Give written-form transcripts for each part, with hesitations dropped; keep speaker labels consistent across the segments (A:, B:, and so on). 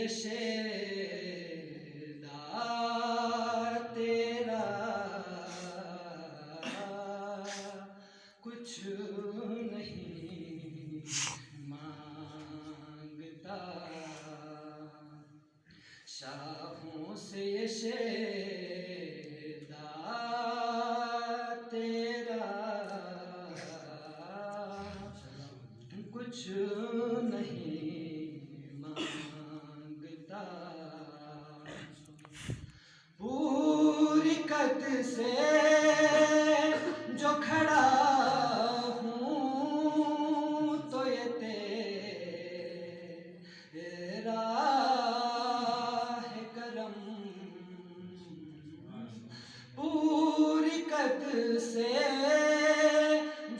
A: ये शेरदार तेरा कुछ नहीं मांगता, शाहों से ये शेरदार तेरा कुछ नहीं मांगता। पूरी कद से जो खड़ा हूँ तो ये तेरा है करम। पूरी कद से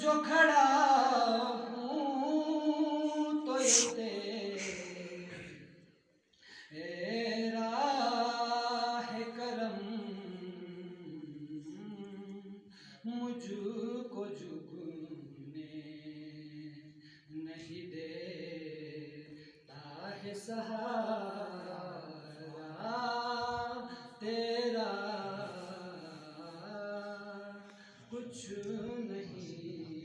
A: जो खड़ा हूँ तो ये तेरा है करम। मुझको झुकने नहीं देता है सहारा तेरा कुछ नहीं